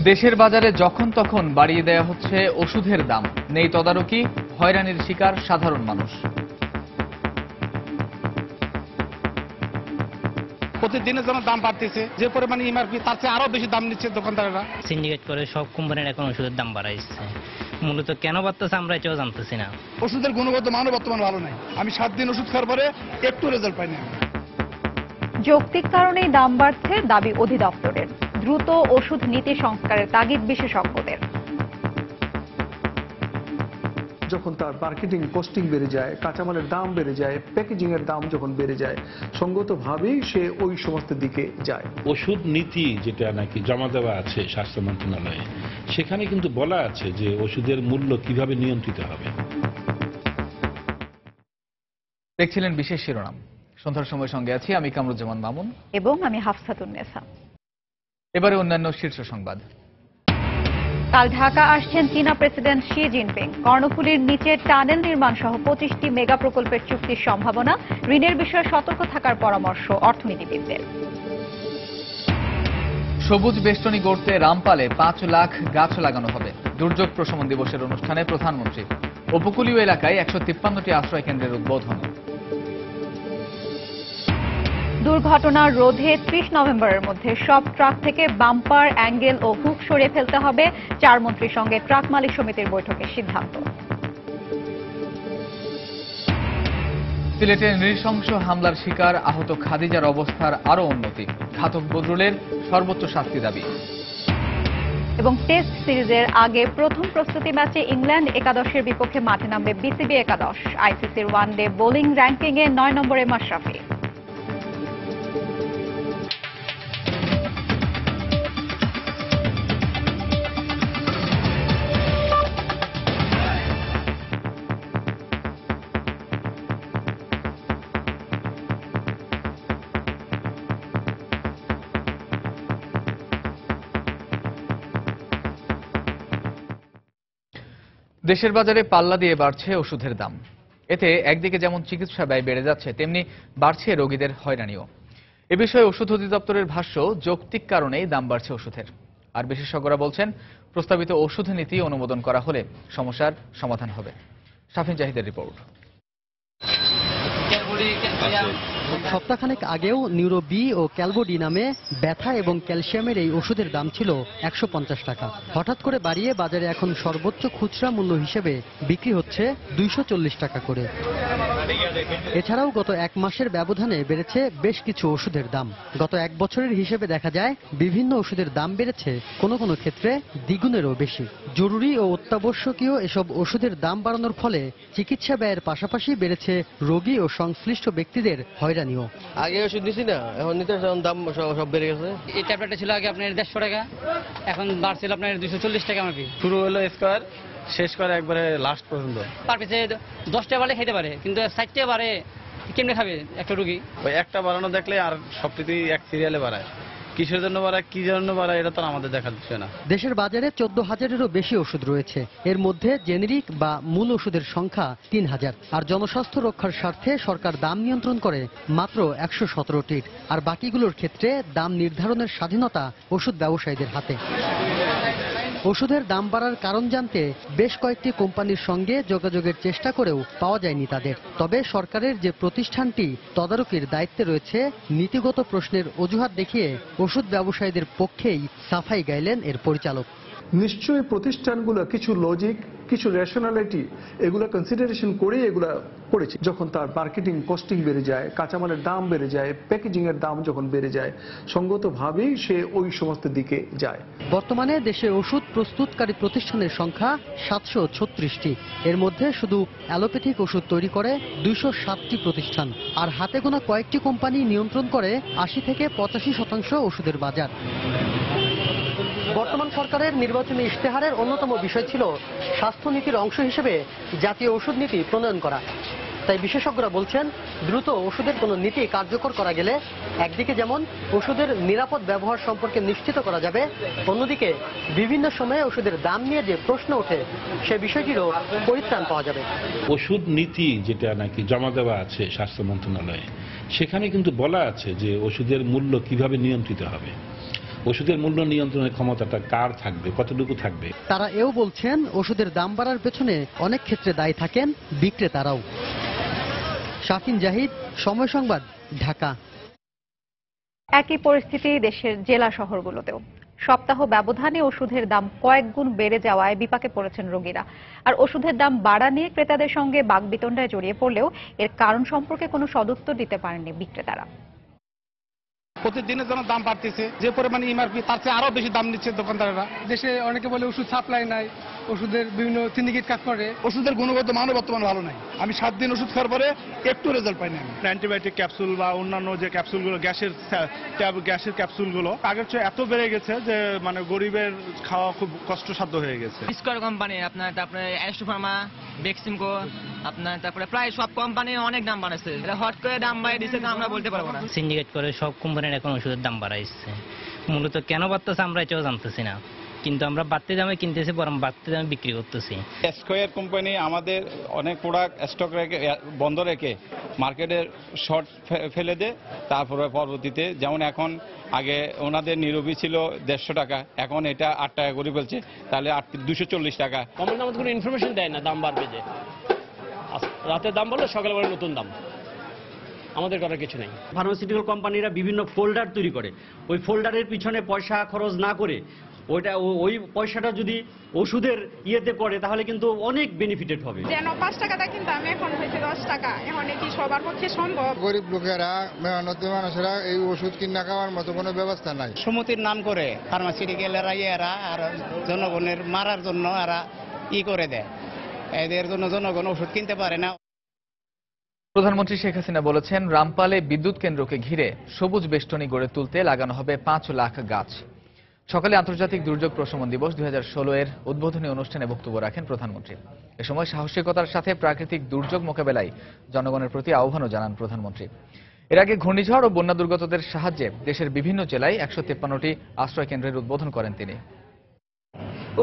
দেশের বাজারে যখন তখন বাড়িয়ে দেয়া হচ্ছে ওষুধের দাম, নেই তদারকি, হয়রানির শিকার সাধারণ মানুষ। প্রতিদিনের জন্য দাম বাড়তেছে, যে পরিমাণে এমআরপি তার চেয়ে আরো বেশি দাম নিচ্ছে দোকানদারেরা। সিন্ডিকেট করে সব কোম্পানির এখন ওষুধের দাম বাড়াইছে, মূলত কেন বাড়তেছে আমরা এটাও জানতেছি না। ওষুধের গুণগত মানও বর্তমানে ভালো নাই। আমি 7 দিন ওষুধ খাওয়ার পরে একটু রেজাল্ট পাইনি। যৌক্তিক কারণেই দাম বাড়ছে দাবি অধিদপ্তরের। দ্রুত ওষুধ নীতি সংস্কারের তাগিদ বিশেষজ্ঞদের। যখন তার মার্কেটিং কস্টিং বেড়ে যায়, কাঁচামালের দাম বেড়ে যায়, প্যাকেজিং এর দাম যখন বেড়ে যায়, সঙ্গতভাবেই সে ওই সমস্ত দিকে যায়। ওষুধ নীতি যেটা নাকি জমা দেওয়া আছে স্বাস্থ্য মন্ত্রণালয়ে, সেখানে কিন্তু বলা আছে যে ওষুধের মূল্য কিভাবে নিয়ন্ত্রিত হবে। দেখছিলেন বিশেষ শিরোনাম। সন্ধ্যার সময় সঙ্গে আছি আমি কামরুজ্জামান মামুন এবং আমি হাফসাতুন্নেসা। এবারে অন্যান্য শীর্ষ সংবাদ। কাল ঢাকা আসছেন চীনা প্রেসিডেন্ট শি জিনপিং। কর্ণফুলীর নিচে টানেল নির্মাণ সহ 25টি মেগা প্রকল্পের চুক্তির সম্ভাবনা। ঋণের বিষয়ে সতর্ক থাকার পরামর্শ অর্থনীতিবিদদের। সবুজ বেষ্টনী গড়তে রামপালে 5 লাখ গাছ লাগানো হবে। দুর্যোগ প্রশমন দিবসের অনুষ্ঠানে প্রধানমন্ত্রী। উপকূলীয় এলাকায় 153টি আশ্রয় কেন্দ্রের উদ্বোধন। দুর্ঘটনা রোধে 30 নভেম্বরের মধ্যে সব ট্রাক থেকে বাম্পার, অ্যাঙ্গেল ও হুক সরিয়ে ফেলতে হবে। 4 মন্ত্রীর সঙ্গে ট্রাক মালিক সমিতির বৈঠকে সিদ্ধান্ত। সিলেটে নৃশংস হামলার শিকার আহত খাদিজার অবস্থার আরও উন্নতি। ঘাতক বদরুলের সর্বোচ্চ শাস্তি দাবি। এবং টেস্ট সিরিজের আগে প্রথম প্রস্তুতি ম্যাচে ইংল্যান্ড একাদশের বিপক্ষে মাঠে নামবে বিসিবি একাদশ। আইসিসির ওয়ানডে বোলিং র্যাঙ্কিংয়ে 9 নম্বরে মাশরাফি। দেশের বাজারে পাল্লা দিয়ে বাড়ছে ওষুধের দাম। এতে একদিকে যেমন চিকিৎসা ব্যয় বেড়ে যাচ্ছে, তেমনি বাড়ছে রোগীদের হয়রানিও। এ বিষয়ে ওষুধ অধিদপ্তরের ভাষ্য, যৌক্তিক কারণেই দাম বাড়ছে ওষুধের। আর বিশেষজ্ঞরা বলছেন, প্রস্তাবিত ওষুধ নীতি অনুমোদন করা হলে সমস্যার সমাধান হবে। শাফিন জাহিদের রিপোর্ট। সপ্তাহখানেক আগেও নিউরো বি ও ক্যালবোডি নামে ব্যথা এবং ক্যালসিয়ামের এই ওষুধের দাম ছিল 150 টাকা। হঠাৎ করে বাড়িয়ে বাজারে এখন সর্বোচ্চ খুচরা মূল্য হিসেবে বিক্রি হচ্ছে 240 টাকা করে। এছাড়াও গত 1 মাসের ব্যবধানে বেড়েছে বেশ কিছু ওষুধের দাম। গত 1 বছরের হিসেবে দেখা যায় বিভিন্ন ওষুধের দাম বেড়েছে কোনো কোনো ক্ষেত্রে দ্বিগুণেরও বেশি। জরুরি ও অত্যাবশ্যকীয় এসব ওষুধের দাম বাড়ানোর ফলে চিকিৎসা ব্যয়ের পাশাপাশি বেড়েছে রোগী ও সংশ্লিষ্ট ব্যক্তিদের হয়রানিও। আগে ওষুধ নিছি না, এখন নিতে দাম সব বেড়ে গেছে। এই ট্যাবলেটটা ছিল আগে আপনার 150 টাকা, এখন বাড়ছিল আপনার 240 টাকা। আমার শুরু হলো স্কোয়ার, শেষ করে একবারে লাস্ট পর্যন্ত। পার পিছে 10টা বাড়লে খেতে পারে, কিন্তু 60টা বাড়ে কেমনে খাবে একটা রোগী? ওই একটা বাড়ানো দেখলে আর সবকিছুই এক সিরিয়ালে বাড়ায়। কিসের জন্য বাড়ায়, কি জন্য বাড়ায়, এটা তো আমাদের দেখার বিষয় না। দেশের বাজারে 14,000-এরও বেশি ওষুধ রয়েছে। এর মধ্যে জেনেরিক বা মূল ওষুধের সংখ্যা 3,000। আর জনস্বাস্থ্য রক্ষার স্বার্থে সরকার দাম নিয়ন্ত্রণ করে মাত্র 117টির। আর বাকিগুলোর ক্ষেত্রে দাম নির্ধারণের স্বাধীনতা ওষুধ ব্যবসায়ীদের হাতে। ওষুধের দাম বাড়ার কারণ জানতে বেশ কয়েকটি কোম্পানির সঙ্গে যোগাযোগের চেষ্টা করেও পাওয়া যায়নি তাদের। তবে সরকারের যে প্রতিষ্ঠানটি তদারকির দায়িত্বে রয়েছে, নীতিগত প্রশ্নের অজুহাত দেখিয়ে ওষুধ ব্যবসায়ীদের পক্ষেই সাফাই গাইলেন এর পরিচালক। নিশ্চয়ই প্রতিষ্ঠানগুলো কিছু লজিক, কিছু রেশনালিটি এগুলো কনসিডারেশন করে এগুলা করেছে। যখন তার মার্কেটিং কস্টিং বেড়ে যায়, কাঁচামালের দাম বেড়ে যায়, প্যাকেজিং এর দাম যখন বেড়ে যায়, সঙ্গতভাবেই সে ওই সমস্ত দিকে যায়। বর্তমানে দেশে ওষুধ প্রস্তুতকারী প্রতিষ্ঠানের সংখ্যা 736টি। এর মধ্যে শুধু অ্যালোপ্যাথিক ওষুধ তৈরি করে 207টি প্রতিষ্ঠান। আর হাতে গোনা কয়েকটি কোম্পানি নিয়ন্ত্রণ করে 80 থেকে 85% ওষুধের বাজার। বর্তমান সরকারের নির্বাচনী ইশতেহারের অন্যতম বিষয় ছিল স্বাস্থ্যনীতির অংশ হিসেবে জাতীয় ওষুধ নীতি প্রণয়ন করা। তাই বিশেষজ্ঞরা বলছেন, দ্রুত ওষুধের কোনো নীতি কার্যকর করা গেলে একদিকে যেমন ওষুধের নিরাপদ ব্যবহার সম্পর্কে নিশ্চিত করা যাবে, অন্যদিকে বিভিন্ন সময়ে ওষুধের দাম নিয়ে যে প্রশ্ন ওঠে সে বিষয়টিরও পরিত্রাণ পাওয়া যাবে। ওষুধ নীতি যেটা নাকি জমা দেওয়া আছে স্বাস্থ্য মন্ত্রণালয়ে, সেখানে কিন্তু বলা আছে যে ওষুধের মূল্য কিভাবে নিয়ন্ত্রিত হবে। ওষুধের মূল্য নিয়ন্ত্রণের ক্ষমতাটা কার থাকবে, কতটুকু থাকবে? তারা এও বলছেন ওষুধের দাম বাড়ার পেছনে অনেক ক্ষেত্রে দায়ী থাকেন বিক্রেতারাও। শাফিন জাহিদ, সময় সংবাদ, ঢাকা। একই পরিস্থিতি দেশের জেলা শহরগুলোতেও। সপ্তাহ ব্যবধানে ওষুধের দাম কয়েক গুণ বেড়ে যাওয়ায় বিপাকে পড়েছেন রোগীরা। আর ওষুধের দাম বাড়া নিয়ে ক্রেতাদের সঙ্গে বাকবিতণ্ডায় জড়িয়ে পড়লেও এর কারণ সম্পর্কে কোনো সদুত্তর দিতে পারেননি বিক্রেতারা। প্রতিদিনের জন্য দাম বাড়তেছে, যে পরিমাণে এমআরপি তার চেয়ে আরো বেশি দাম নিচ্ছে দোকানদারেরা। দেশে অনেকে বলে ওষুধ সাপ্লাই নাই, ওষুধের বিভিন্ন সিন্ডিকেট কাজ করে। ওষুধের গুণগত মানও বর্তমানে ভালো নাই। আমি 7 দিন ওষুধ খাওয়ার পরে একটু রেজাল্ট পাইনি। অ্যান্টিবায়োটিক ক্যাপসুল বা অন্যান্য যে ক্যাপসুলগুলো, গ্যাসের ক্যাপসুলগুলো আগের চেয়ে এত বেড়ে গেছে যে মানে গরিবের খাওয়া খুব কষ্টসাধ্য হয়ে গেছে। স্কয়ার কোম্পানি আপনার, তারপরে অ্যাস্ট্রো ফার্মা, বেক্সিমকো আপনার, তারপরে প্রায় সব কোম্পানি অনেক দাম বাড়াচ্ছে। এটা হট করে দাম বাড়িয়ে দিচ্ছে আমরা বলতে পারবো না। সিন্ডিকেট করে সব কোম্পানির এখন ওষুধের দাম বাড়াইছে। মূলত কেন বাড়তেছে আমরা এটাও জানতেছি না, কিন্তু আমরা বাড়তি দামে কিনতেছি, বরং বাড়তি দামে বিক্রি করতেছি। স্কয়ার কোম্পানি আমাদের অনেক প্রোডাক্ট স্টক রেখে বন্ধ রেখে মার্কেটে শর্ট ফেলে দেয়। তারপরে পরবর্তীতে যেমন এখন আগে ওনাদের নিরবি ছিল 150 টাকা, এখন এটা 8 টাকা করে ফেলছে, তাহলে 240 টাকা। কোম্পানি আমাদের কোনো ইনফরমেশন দেয় না দাম বাড়বে যে। রাতের দাম বললে সকালে বলে নতুন দাম, আমাদের করার কিছু নেই। ফার্মাসিউটিক্যাল কোম্পানিরা বিভিন্ন ফোল্ডার তৈরি করে, ওই ফোল্ডারের পিছনে পয়সা খরচ না করে ওই পয়সাটা যদি ওষুধের ইয়েতে করে তাহলে কিন্তু অনেক বেনিফিটেড হবে। যেন 5 টাকাটা কিন্তু আমি এখন হয়েছে 10 টাকা, এখন কি সবার পক্ষে সম্ভব? গরিব লোকেরা, মেহনতি মানুষেরা এই ওষুধ কিনা খাওয়ার মতো কোনো ব্যবস্থা নাই। সমিতির নাম করে ফার্মাসিউটিক্যালেরা এরা আর জনগণের মারার জন্য এরা করে দেয়, এদের জন্য জনগণ ওষুধ কিনতে পারে না। প্রধানমন্ত্রী শেখ হাসিনা বলেছেন, রামপালে বিদ্যুৎ কেন্দ্রকে ঘিরে সবুজ বেষ্টনী গড়ে তুলতে লাগানো হবে 5 লাখ গাছ। সকালে আন্তর্জাতিক দুর্যোগ প্রশমন দিবস 2016 এর উদ্বোধনী অনুষ্ঠানে বক্তব্য রাখেন প্রধানমন্ত্রী। এ সময় সাহসিকতার সাথে প্রাকৃতিক দুর্যোগ মোকাবেলায় জনগণের প্রতি আহ্বানও জানান প্রধানমন্ত্রী। এর আগে ঘূর্ণিঝড় ও বন্যা দুর্গতদের সাহায্যে দেশের বিভিন্ন জেলায় 153টি আশ্রয় কেন্দ্রের উদ্বোধন করেন তিনি।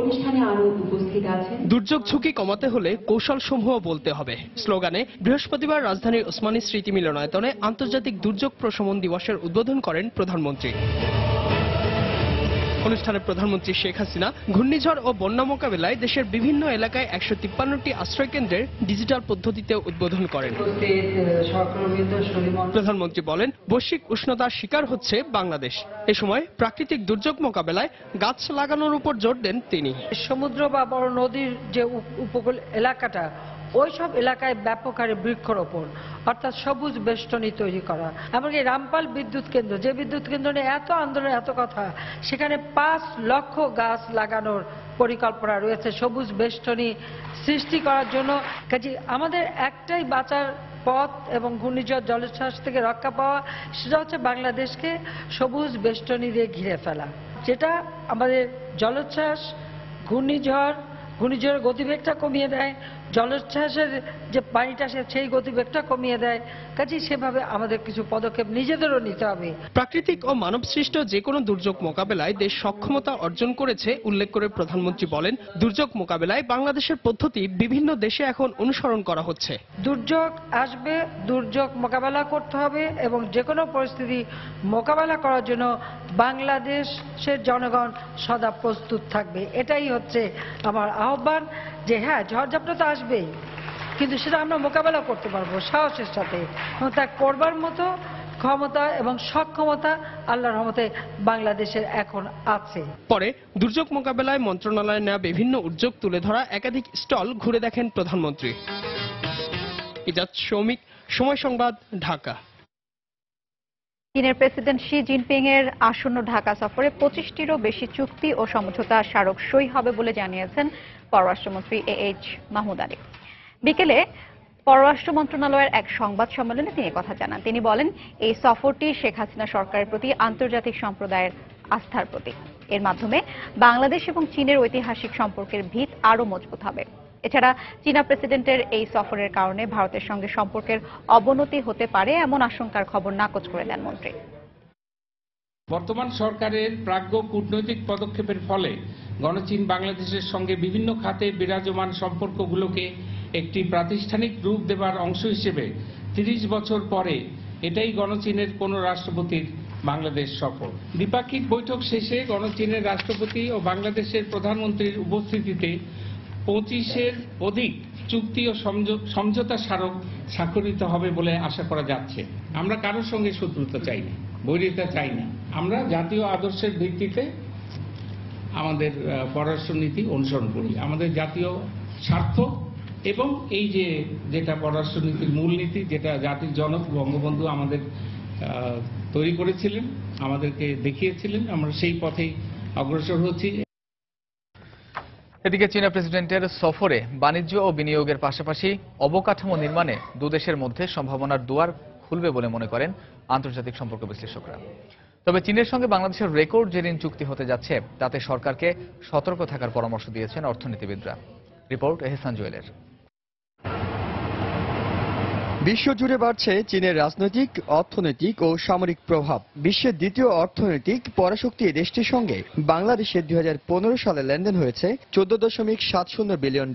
অনুষ্ঠানে আরো উপস্থিত আছেন। দুর্যোগ ঝুঁকি কমাতে হলে কৌশলসমূহ বলতে হবে স্লোগানে বৃহস্পতিবার রাজধানীর ওসমানী স্মৃতি মিলনায়তনে আন্তর্জাতিক দুর্যোগ প্রশমন দিবসের উদ্বোধন করেন প্রধানমন্ত্রী। অনুষ্ঠানে প্রধানমন্ত্রী শেখ হাসিনা ঘূর্ণিঝড় ও বন্যা মোকাবেলায় দেশের বিভিন্ন এলাকায় 153টি আশ্রয় কেন্দ্রের ডিজিটাল পদ্ধতিতে উদ্বোধন করেন। প্রধানমন্ত্রী বলেন, বৈশ্বিক উষ্ণতার শিকার হচ্ছে বাংলাদেশ। এ সময় প্রাকৃতিক দুর্যোগ মোকাবেলায় গাছ লাগানোর উপর জোর দেন তিনি। সমুদ্র বা বড় নদীর যে উপকূল এলাকাটা, ওই সব এলাকায় ব্যাপক হারে বৃক্ষরোপণ অর্থাৎ সবুজ বেষ্টনী তৈরি করা। এমনকি রামপাল বিদ্যুৎ কেন্দ্র, যে বিদ্যুৎ কেন্দ্র নিয়ে এত আন্দোলন এত কথা, সেখানে 5 লক্ষ গাছ লাগানোর পরিকল্পনা রয়েছে সবুজ বেষ্টনী সৃষ্টি করার জন্য। কাজে আমাদের একটাই বাঁচার পথ এবং ঘূর্ণিঝড় জলোচ্ছ্বাস থেকে রক্ষা পাওয়া, সেটা হচ্ছে বাংলাদেশকে সবুজ বেষ্টনী দিয়ে ঘিরে ফেলা, যেটা আমাদের জলোচ্ছ্বাস, ঘূর্ণিঝড়ের গতিবেগটা কমিয়ে দেয়, জলোচ্ছ্বাসের যে পানিটা আসে সেই গতিবেগটা কমিয়ে দেয়। কাজেই সেভাবে আমাদের কিছু পদক্ষেপ নিজেদেরও নিতে হবে। প্রাকৃতিক ও মানবসৃষ্ট যে কোনো দুর্যোগ মোকাবেলায় দেশ সক্ষমতা অর্জন করেছে উল্লেখ করে প্রধানমন্ত্রী বলেন, দুর্যোগ মোকাবেলায় বাংলাদেশের পদ্ধতি বিভিন্ন দেশে এখন অনুসরণ করা হচ্ছে। দুর্যোগ আসবে, দুর্যোগ মোকাবেলা করতে হবে এবং যে কোনো পরিস্থিতি মোকাবেলা করার জন্য বাংলাদেশের জনগণ সদা প্রস্তুত থাকবে। এটাই হচ্ছে আমার আহ্বান, যে হ্যাঁ ঝড়ঝাপটা তো আসবেই, কিন্তু সেটা আমরা মোকাবেলা করতে পারবো সাহসের সাথে, এবং তা করবার মতো ক্ষমতা এবং সক্ষমতা আল্লাহর রহমতে বাংলাদেশের এখন আছে। পরে দুর্যোগ মোকাবেলায় মন্ত্রণালয়ে নেওয়া বিভিন্ন উদ্যোগ তুলে ধরা একাধিক স্টল ঘুরে দেখেন প্রধানমন্ত্রী। ইজাজ শৌমিক, সময় সংবাদ, ঢাকা। চীনের প্রেসিডেন্ট শি জিনপিং এর আসন্ন ঢাকা সফরে 25টিরও বেশি চুক্তি ও সমঝোতা স্মারক সই হবে বলে জানিয়েছেন পররাষ্ট্রমন্ত্রী AH মাহমুদ আলী। বিকেলে পররাষ্ট্র মন্ত্রণালয়ের এক সংবাদ সম্মেলনে তিনি কথা জানান। তিনি বলেন, এই সফরটি শেখ হাসিনা সরকারের প্রতি আন্তর্জাতিক সম্প্রদায়ের আস্থার প্রতীক। এর মাধ্যমে বাংলাদেশ এবং চীনের ঐতিহাসিক সম্পর্কের ভিত আরও মজবুত হবে। এছাড়া চীনা প্রেসিডেন্টের এই সফরের কারণে ভারতের সঙ্গে সম্পর্কের অবনতি হতে পারে এমন আশঙ্কার খবর নাকচ করে দেন মন্ত্রী। বর্তমান সরকারের প্রাজ্ঞ কূটনৈতিক পদক্ষেপের ফলে গণচীন বাংলাদেশের সঙ্গে বিভিন্ন খাতে বিরাজমান সম্পর্কগুলোকে একটি প্রাতিষ্ঠানিক রূপ দেবার অংশ হিসেবে 30 বছর পরে এটাই গণচীনের কোনো রাষ্ট্রপতির বাংলাদেশ সফর। দ্বিপাক্ষিক বৈঠক শেষে গণচীনের রাষ্ট্রপতি ও বাংলাদেশের প্রধানমন্ত্রীর উপস্থিতিতে 25-এর অধিক চুক্তি ও সমঝোতা স্মারক স্বাক্ষরিত হবে বলে আশা করা যাচ্ছে। আমরা কারোর সঙ্গে শত্রুতা চাই না, বৈরিতা চাই না। আমরা জাতীয় আদর্শের ভিত্তিতে আমাদের পররাষ্ট্রনীতি অনুসরণ করি। আমাদের জাতীয় স্বার্থ এবং এই যেটা পররাষ্ট্রনীতির মূলনীতি, যেটা জাতির জনক বঙ্গবন্ধু আমাদের তৈরি করেছিলেন, আমাদেরকে দেখিয়েছিলেন, আমরা সেই পথেই অগ্রসর হচ্ছি। এদিকে চীনা প্রেসিডেন্টের সফরে বাণিজ্য ও বিনিয়োগের পাশাপাশি অবকাঠামো নির্মাণে দুদেশের মধ্যে সম্ভাবনার দুয়ার খুলবে বলে মনে করেন আন্তর্জাতিক সম্পর্ক বিশ্লেষকরা। তবে চীনের সঙ্গে বাংলাদেশের রেকর্ড যে ঋণ চুক্তি হতে যাচ্ছে তাতে সরকারকে সতর্ক থাকার পরামর্শ দিয়েছেন অর্থনীতিবিদরা। রিপোর্ট এহসান জুয়েলের। বিশ্বজুড়ে বাড়ছে চীনের রাজনৈতিক, অর্থনৈতিক ও সামরিক প্রভাব। বিশ্বের দ্বিতীয় অর্থনৈতিক পরাশক্তি দেশটির সঙ্গে বাংলাদেশের 2015 সালে লেনদেন হয়েছে $14.70 বিলিয়ন।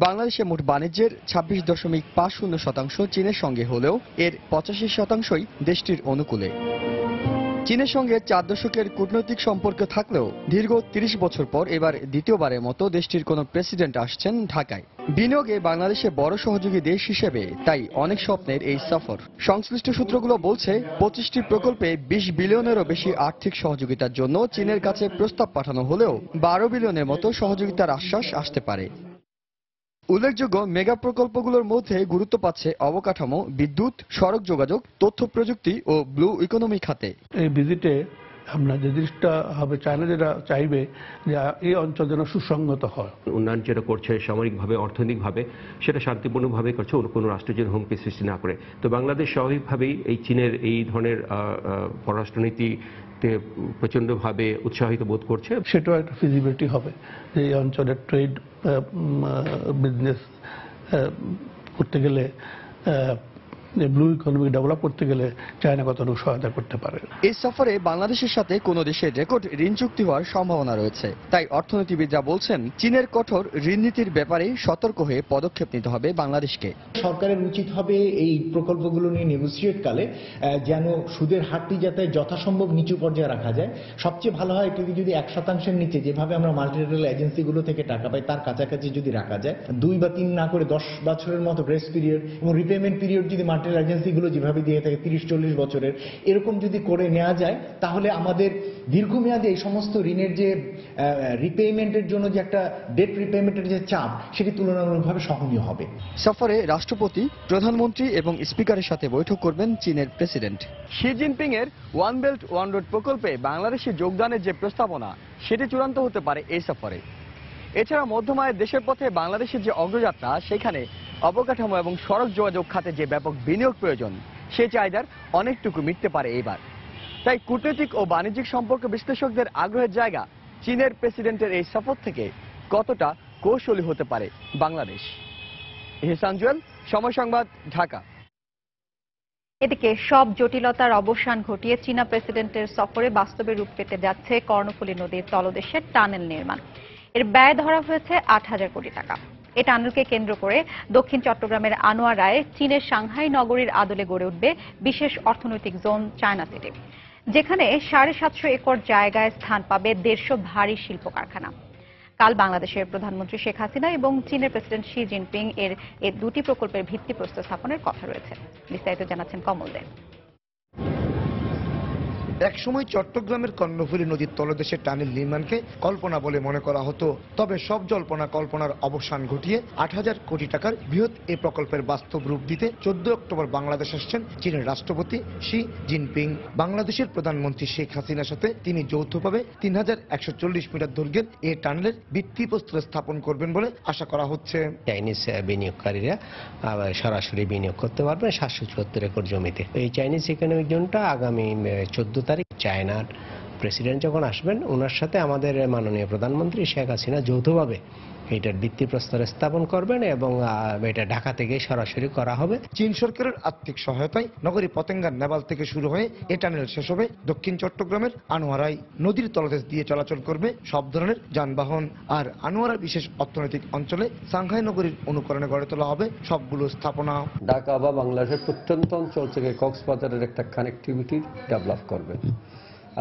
বাংলাদেশের মোট বাণিজ্যের 26.50% চীনের সঙ্গে হলেও এর 85%ই দেশটির অনুকূলে। চীনের সঙ্গে 4 দশকের কূটনৈতিক সম্পর্ক থাকলেও দীর্ঘ 30 বছর পর এবার দ্বিতীয়বারের মতো দেশটির কোনো প্রেসিডেন্ট আসছেন ঢাকায়। বিনিয়োগে বাংলাদেশের বড় সহযোগী দেশ হিসেবে তাই অনেক স্বপ্নের এই সফর। সংশ্লিষ্ট সূত্রগুলো বলছে 25টি প্রকল্পে 20 বিলিয়নেরও বেশি আর্থিক সহযোগিতার জন্য চীনের কাছে প্রস্তাব পাঠানো হলেও 12 বিলিয়নের মতো সহযোগিতার আশ্বাস আসতে পারে। উল্লেখযোগ্য মেগা প্রকল্পগুলোর মধ্যে গুরুত্ব পাচ্ছে অবকাঠামো, বিদ্যুৎ, সড়ক যোগাযোগ, তথ্য প্রযুক্তি ও ব্লু ইকোনমি খাতে। এই ভিজিটে আমরা যে জিনিসটা হবে, চায়না যেটা চাইবে যে এই অঞ্চল যেন সুসংগত হয়। উন্নয়ন যেটা করছে সামরিকভাবে, অর্থনৈতিকভাবে, সেটা শান্তিপূর্ণভাবে করছে, অন্য কোনো রাষ্ট্র যেন হুমকি সৃষ্টি না করে। তো বাংলাদেশ স্বাভাবিকভাবেই এই চীনের এই ধরনের পররাষ্ট্রনীতি প্রচন্ডভাবে উৎসাহিত বোধ করছে। সেটাও একটা ফিজিবিলিটি হবে যে এই অঞ্চলের ট্রেড বিজনেস করতে গেলে, ব্লু ইকোনমি ডেভেলপ করতে গেলে চায়না কতটুকু সহায়তা করতে পারে। এই সফরে বাংলাদেশের সাথে কোনো দেশের রেকর্ড ঋণ চুক্তি হওয়ার সম্ভাবনা রয়েছে। তাই অর্থনীতিবিদরা বলছেন চীনের কঠোর ঋণ নীতির ব্যাপারে সতর্ক হয়ে পদক্ষেপ নিতে হবে বাংলাদেশকে। সরকারের উচিত হবে এই প্রকল্পগুলো নিয়ে নেগোসিয়েট কালে যেন সুদের হারটি যাতে যথাসম্ভব নিচু পর্যায়ে রাখা যায়। সবচেয়ে ভালো হয় যদি 1% নিচে, যেভাবে আমরা মাল্টিলেটারাল এজেন্সিগুলো থেকে টাকা পাই তার কাছাকাছি যদি রাখা যায়, 2 বা 3 না করে 10 বছরের মতো গ্রেস পিরিয়ড এবং রিপেমেন্ট পিরিয়ড যদি এজেন্সিগুলো যেভাবে দিয়ে থাকে 30-40 বছরের, এরকম যদি করে নেওয়া যায় তাহলে আমাদের দীর্ঘমেয়াদে এই সমস্ত ঋণের যে রিপেমেন্টের জন্য যে একটা ডেট রিপেমেন্টের যে চাপ, সেটি তুলনামূলকভাবে সহনীয় হবে। সফরে রাষ্ট্রপতি, প্রধানমন্ত্রী এবং স্পিকারের সাথে বৈঠক করবেন চীনের প্রেসিডেন্ট। শি জিনপিং এর ওয়ান বেল্ট ওয়ান রোড প্রকল্পে বাংলাদেশের যোগদানের যে প্রস্তাবনা, সেটি চূড়ান্ত হতে পারে এই সফরে। এছাড়া মধ্যমায়ের দেশের পথে বাংলাদেশের যে অগ্রযাত্রা, সেখানে অবকাঠামো এবং সড়ক যোগাযোগ খাতে যে ব্যাপক বিনিয়োগ প্রয়োজন, সে চাহিদার অনেকটুকু মিটতে পারে এইবার। তাই কূটনৈতিক ও বাণিজ্যিক সম্পর্ক বিশ্লেষকদের আগ্রহের জায়গা চীনের প্রেসিডেন্টের এই সফর থেকে কতটা কৌশলী হতে পারে বাংলাদেশ। এহসান জুয়েল, সময় সংবাদ, ঢাকা। এদিকে সব জটিলতার অবসান ঘটিয়ে চীনা প্রেসিডেন্টের সফরে বাস্তবে রূপ পেতে যাচ্ছে কর্ণফুলী নদীর তলদেশে টানেল নির্মাণ। এর ব্যয় ধরা হয়েছে 8,000 কোটি টাকা। এই টানেলকে কেন্দ্র করে দক্ষিণ চট্টগ্রামের আনোয়ারায় চীনের সাংহাই নগরীর আদলে গড়ে উঠবে বিশেষ অর্থনৈতিক জোন চায়না সিটি, যেখানে 750 একর জায়গায় স্থান পাবে 150 ভারী শিল্প কারখানা। কাল বাংলাদেশের প্রধানমন্ত্রী শেখ হাসিনা এবং চীনের প্রেসিডেন্ট শি জিনপিং এর এই দুটি প্রকল্পের ভিত্তিপ্রস্তর স্থাপনের কথা রয়েছে। বিস্তারিত জানাচ্ছেন কমল দে। একসময় চট্টগ্রামের কর্ণফুলী নদীর তলদেশে টানেল নির্মাণকে কল্পনা বলে মনে করা হতো। তবে সব জল্পনা কল্পনার অবসান ঘটিয়ে 8,000 কোটি টাকার বৃহৎ এই প্রকল্পের বাস্তব রূপ দিতে 14 অক্টোবর বাংলাদেশ আসছেন চীনের রাষ্ট্রপতি শি জিনপিং। বাংলাদেশের প্রধানমন্ত্রী শেখ হাসিনার সাথে তিনি যৌথভাবে 3,140 মিটার দৈর্ঘ্যের এই টানেলের ভিত্তিপ্রস্তর স্থাপন করবেন বলে আশা করা হচ্ছে। চাইনিজ বিনিয়োগকারীরা সরাসরি বিনিয়োগ করতে পারবেন 774 একর জমিতে। এই চাইনিজ ইকোনমিক জোনটা আগামী 14 তারিখ চায়নার প্রেসিডেন্ট যখন আসবেন, ওনার সাথে আমাদের মাননীয় প্রধানমন্ত্রী শেখ হাসিনা যৌথভাবে এটার ভিত্তিপ্রস্তর স্থাপন করবেন এবং এটা ঢাকা থেকে সরাসরি করা হবে। চীন সরকারের আর্থিক সহায়তায় নগরী পতেঙ্গার নেভাল থেকে শুরু হয়ে এ টানেল শেষ হবে দক্ষিণ চট্টগ্রামের আনোয়ারায়। নদীর তলদেশ দিয়ে চলাচল করবে সব ধরনের যানবাহন। আর আনোয়ারা বিশেষ অর্থনৈতিক অঞ্চলে সাংহাই নগরীর অনুকরণে গড়ে তোলা হবে সবগুলো স্থাপনা। ঢাকা বা বাংলাদেশের প্রত্যন্ত অঞ্চল থেকে কক্সবাজারের একটা কানেক্টিভিটি ডেভেলপ করবে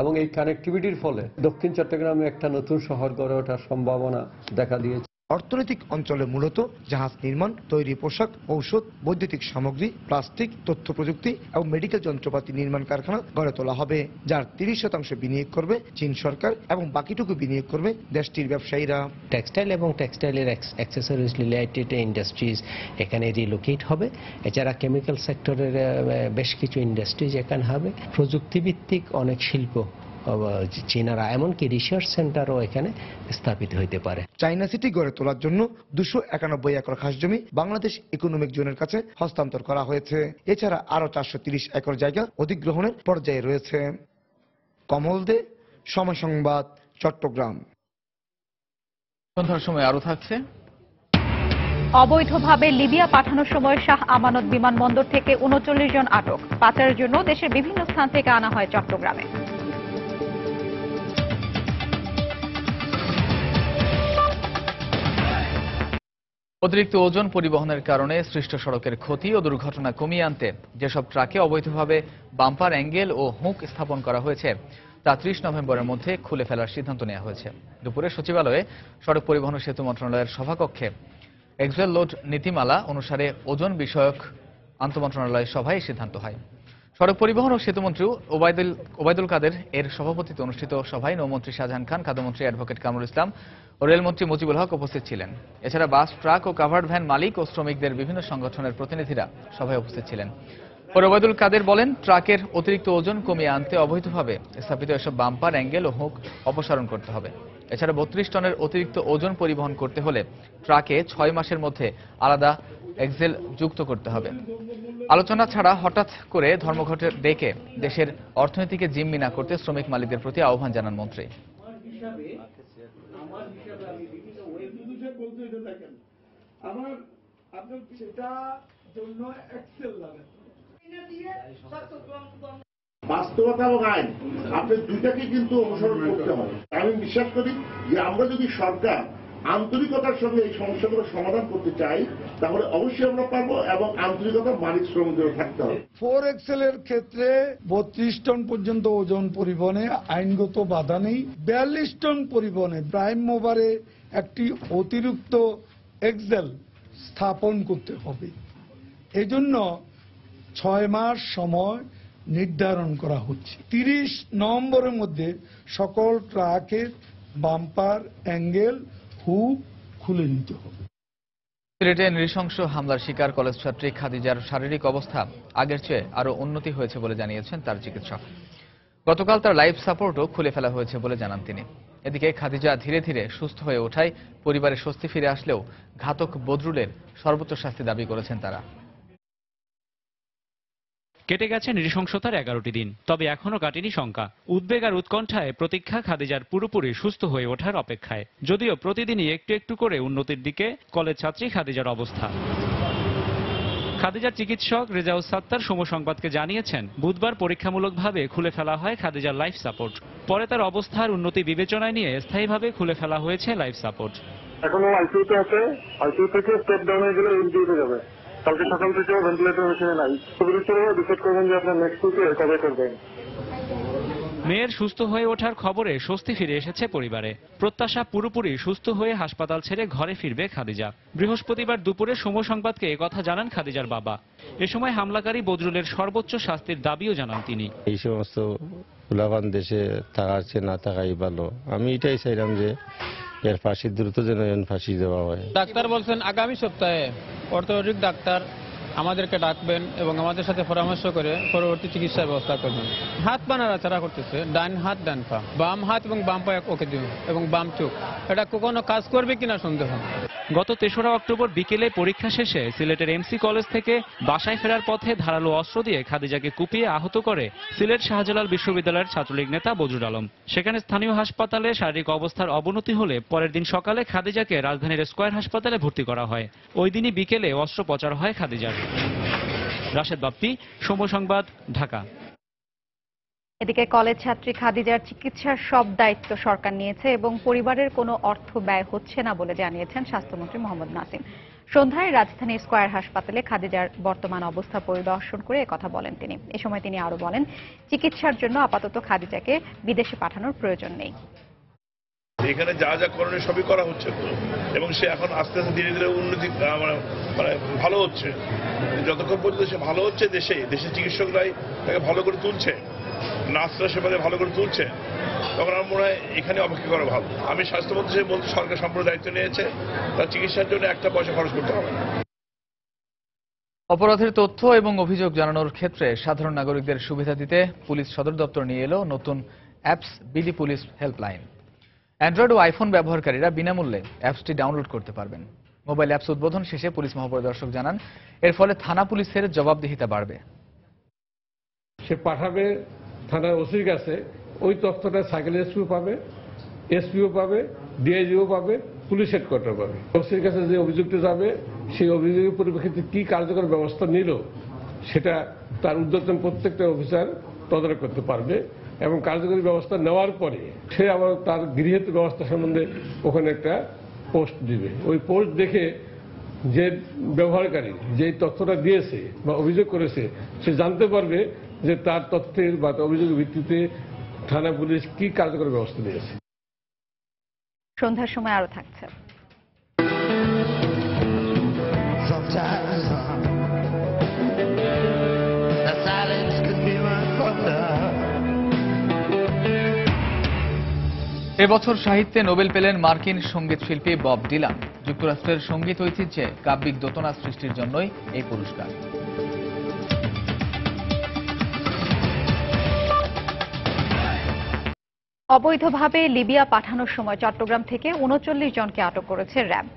এবং এই কানেক্টিভিটির ফলে দক্ষিণ চট্টগ্রামে একটা নতুন শহর গড়ে ওঠার সম্ভাবনা দেখা দিয়েছে। অর্থনৈতিক অঞ্চলে মূলত জাহাজ নির্মাণ, তৈরি পোশাক, ঔষধ, বৈদ্যুতিক সামগ্রী, প্লাস্টিক, তথ্য প্রযুক্তি এবং মেডিকেল যন্ত্রপাতি নির্মাণ কারখানা গড়ে তোলা হবে, যার 30% বিনিয়োগ করবে চীন সরকার এবং বাকিটুকু বিনিয়োগ করবে দেশটির ব্যবসায়ীরা। টেক্সটাইল এবং টেক্সটাইলের অ্যাক্সেসরিজ রিলেটেড ইন্ডাস্ট্রিজ এখানে রিলোকেট হবে। এছাড়া কেমিক্যাল সেক্টরের বেশ কিছু ইন্ডাস্ট্রিজ এখানে হবে। প্রযুক্তিভিত্তিক অনেক শিল্প চীনারা, এমনকি রিসার্চ সেন্টারও এখানে স্থাপিত হইতে পারে। চায়না সিটি গড়ে তোলার জন্য 291 একর খাস জমি বাংলাদেশ ইকোনমিক জোনের কাছে হস্তান্তর করা হয়েছে। এছাড়া আরো 430 একর জায়গা অধিগ্রহণের পর্যায়ে রয়েছে। কমল দে, সময় সংবাদ, চট্টগ্রাম। সন্ধ্যার সময় আরো থাকছে। অবৈধভাবে লিবিয়া পাঠানোর সময় শাহ আমানত বিমানবন্দর থেকে 39 জন আটক। পাচারের জন্য দেশের বিভিন্ন স্থান থেকে আনা হয় চট্টগ্রামে। অতিরিক্ত ওজন পরিবহনের কারণে সৃষ্ট সড়কের ক্ষতি ও দুর্ঘটনা কমিয়ে আনতে যেসব ট্রাকে অবৈধভাবে বাম্পার অ্যাঙ্গেল ও হুক স্থাপন করা হয়েছে তা 30 নভেম্বরের মধ্যে খুলে ফেলার সিদ্ধান্ত নেওয়া হয়েছে। দুপুরে সচিবালয়ে সড়ক পরিবহন ও সেতু মন্ত্রণালয়ের সভাকক্ষে এক্সেল লোড নীতিমালা অনুসারে ওজন বিষয়ক আন্তঃমন্ত্রণালয় সভায় সিদ্ধান্ত হয়। সড়ক পরিবহন ও সেতুমন্ত্রী ওবায়দুল কাদের এর সভাপতিত্বে অনুষ্ঠিত সভায় নৌমন্ত্রী শাহজাহান খান, খাদ্যমন্ত্রী অ্যাডভোকেট কামরুল ইসলাম ও রেলমন্ত্রী মুজিবুল হক উপস্থিত ছিলেন। এছাড়া বাস, ট্রাক ও কাভার্ড ভ্যান মালিক ও শ্রমিকদের বিভিন্ন সংগঠনের প্রতিনিধিরা সভায় উপস্থিত ছিলেন। পরে ওবায়দুল কাদের বলেন, ট্রাকের অতিরিক্ত ওজন কমিয়ে আনতে অবৈধভাবে স্থাপিত এসব বাম্পার, অ্যাঙ্গেল ও হুক অপসারণ করতে হবে। এছাড়া 32 টনের অতিরিক্ত ওজন পরিবহন করতে হলে ট্রাকে 6 মাসের মধ্যে আলাদা এক্সেল যুক্ত করতে হবে। আলোচনা ছাড়া হঠাৎ করে ধর্মঘট ডেকে দেশের অর্থনীতিকে জিম্মি না করতে শ্রমিক মালিকদের প্রতি আহ্বান জানান মন্ত্রী। বাস্তবতা এবং আইন আপনার দুইটাকে কিন্তু অনুসরণ করতে হবে। আমি বিশ্বাস করি যে আমরা যদি সরকার আন্তরিকতার সঙ্গে এই সমস্যাগুলো সমাধান করতে চাই তাহলে অবশ্যই আমরা পারবো এবং আন্তরিকতা মালিক শ্রমিকদেরও থাকতে হবে। 4XL এর ক্ষেত্রে 32 টন পর্যন্ত ওজন পরিবহনে আইনগত বাধা নেই। 42 টন পরিবহনে প্রাইম মোভারে একটি অতিরিক্ত এক্সেল স্থাপন করতে হবে। এজন্য 6 মাস সময় নির্ধারণ করা হচ্ছে। 30 নভেম্বরের মধ্যে সকল ট্রাকের বাম্পার, অ্যাঙ্গেল, হুক খুলে নিতে হবে। সিলেটে নৃশংস হামলার শিকার কলেজ ছাত্রী খাদিজার শারীরিক অবস্থা আগের চেয়ে আরো উন্নতি হয়েছে বলে জানিয়েছেন তার চিকিৎসক। গতকাল তার লাইফ সাপোর্টও খুলে ফেলা হয়েছে বলে জানান তিনি। এদিকে খাদিজা ধীরে ধীরে সুস্থ হয়ে ওঠায় পরিবারে স্বস্তি ফিরে আসলেও ঘাতক বদরুলের সর্বোচ্চ শাস্তি দাবি করেছেন তারা। কেটে গেছে নৃশংসতার 11টি দিন, তবে এখনো কাটেনি শঙ্কা। উদ্বেগ আর উৎকণ্ঠায় প্রতীক্ষা খাদিজার পুরোপুরি সুস্থ হয়ে ওঠার অপেক্ষায়। যদিও প্রতিদিনই একটু একটু করে উন্নতির দিকে কলেজ ছাত্রী খাদিজার অবস্থা। খাদিজার চিকিৎসক রেজাউল সাত্তার সময় সংবাদকে জানিয়েছেন, বুধবার পরীক্ষামূলকভাবে খুলে ফেলা হয় খাদিজার লাইফ সাপোর্ট। পরে তার অবস্থার উন্নতি বিবেচনায় নিয়ে স্থায়ীভাবে খুলে ফেলা হয়েছে লাইফ সাপোর্ট। এখনো আইসিইউতে আছে, আইসিইউ থেকে স্টেপ ডাউন হয়ে গেলে এনজিওতে যাবে। কালকে সকাল থেকে ভেন্টিলেটর মেশিনে নাই। সুবিধার ডিসাইড করবেন যে আপনার নেক্সট উইকে কবে করবেন। মেয়ের সুস্থ হয়ে ওঠার খবরে স্বস্তি ফিরে এসেছে পরিবারে। প্রত্যাশা পুরোপুরি সুস্থ হয়ে হাসপাতাল ছেড়ে ঘরে ফিরবে খাদিজা। বৃহস্পতিবার দুপুরে সময় সংবাদকে একথা জানান খাদিজার বাবা। এ সময় হামলাকারী বদরুলের সর্বোচ্চ শাস্তির দাবিও জানান তিনি। এই সমস্ত ফুলাবান দেশে থাকার চেয়ে না থাকাই ভালো। আমি এটাই চাইলাম যে এর ফাঁসি দ্রুত যেন ফাঁসি দেওয়া হয়। ডাক্তার বলছেন আগামী সপ্তাহে অর্থোপেডিক ডাক্তার আমাদেরকে ডাকবেন এবং আমাদের সাথে পরামর্শ করে পরবর্তী চিকিৎসার ব্যবস্থা করবেন। হাত পা নাড়াচাড়া করতেছে, ডান হাত ডান পা, বাম হাত এবং বাম পা ওকে দিন এবং বাম চোখ। এটা কখনো কাজ করবে কিনা সন্দেহ। গত ৩রা অক্টোবর বিকেলে পরীক্ষা শেষে সিলেটের এমসি কলেজ থেকে বাসায় ফেরার পথে ধারালো অস্ত্র দিয়ে খাদিজাকে কুপিয়ে আহত করে সিলেট শাহজালাল বিশ্ববিদ্যালয়ের ছাত্রলীগ নেতা বজরুল আলম। সেখানে স্থানীয় হাসপাতালে শারীরিক অবস্থার অবনতি হলে পরের দিন সকালে খাদিজাকে রাজধানীর স্কয়ার হাসপাতালে ভর্তি করা হয়। ওই দিনই বিকেলে অস্ত্রোপচার হয় খাদিজার। রাশেদ বাপ্পি, সময় সংবাদ, ঢাকা। এদিকে কলেজ ছাত্রী খাদিজার চিকিৎসার সব দায়িত্ব সরকার নিয়েছে এবং পরিবারের কোনো অর্থ ব্যয় হচ্ছে না বলে জানিয়েছেন স্বাস্থ্যমন্ত্রী মোহাম্মদ নাসিম। সন্ধ্যায় রাজধানীর স্কয়ার হাসপাতালে খাদিজার বর্তমান অবস্থা পরিদর্শন করে একথা বলেন তিনি। এ সময় তিনি আরো বলেন, চিকিৎসার জন্য আপাতত খাদিজাকে বিদেশে পাঠানোর প্রয়োজন নেই। এখানে যা যা করণীয় সবই করা হচ্ছে তো, এবং সে এখন আস্তে আস্তে ধীরে ধীরে উন্নতি মানে ভালো হচ্ছে। যতক্ষণ পর্যন্ত সে ভালো হচ্ছে, দেশের চিকিৎসকরাই তাকে ভালো করে তুলছে, নার্সরা সেভাবে ভালো করে তুলছে, তখন আমার মনে হয় এখানে অপেক্ষা করা ভালো। আমি স্বাস্থ্যমন্ত্রী হিসেবে বলছি, সরকার সম্পূর্ণ দায়িত্ব নিয়েছে, তার চিকিৎসার জন্য একটা পয়সা খরচ করতে হবে না। অপরাধের তথ্য এবং অভিযোগ জানানোর ক্ষেত্রে সাধারণ নাগরিকদের সুবিধা দিতে পুলিশ সদর দপ্তর নিয়ে এলো নতুন apps BD police helpline. Android ও আইফোন ব্যবহারকারীরা বিনামূল্যে অ্যাপসটি ডাউনলোড করতে পারবেন। মোবাইল অ্যাপস উদ্বোধন শেষে পুলিশ মহাপরিদর্শক জানান, এর ফলে থানা পুলিশের জবাবদিহিতা বাড়বে। সে পাঠাবে থানার ওসির কাছে, ওই তথ্যটা সাইকেল এসপিও পাবে, এসপিও পাবে, ডিআইজিও পাবে, পুলিশ হেডকোয়ার্টার পাবে। ওসির কাছে যে অভিযোগটা যাবে, সেই অভিযোগের পরিপ্রেক্ষিতে কি কার্যকর ব্যবস্থা নিল সেটা তার ঊর্ধ্বতন প্রত্যেকটা অফিসার তদারক করতে পারবে, এবং কার্যকরী ব্যবস্থা নেওয়ার পরে সে আবার তার গৃহীত ব্যবস্থা সম্বন্ধে ওখানে একটা পোস্ট দিবে। ওই পোস্ট দেখে যে ব্যবহারকারী যে তথ্যটা দিয়েছে বা অভিযোগ করেছে, সে জানতে পারবে যে তার তথ্যের বা অভিযোগের ভিত্তিতে থানা পুলিশ কি কার্যকরী ব্যবস্থা নিয়েছে। সন্ধ্যার সময় আরো থাকছে। এবছর সাহিত্যে নোবেল পেলেন মার্কিন সঙ্গীত শিল্পী বব ডিলান। যুক্তরাষ্ট্রের সঙ্গীত ঐতিহ্যে কাব্যিক দোতনা সৃষ্টির জন্যই এই পুরস্কার। অবৈধভাবে লিবিয়া পাঠানোর সময় চট্টগ্রাম থেকে ৩৯ জনকে আটক করেছে র্যাব।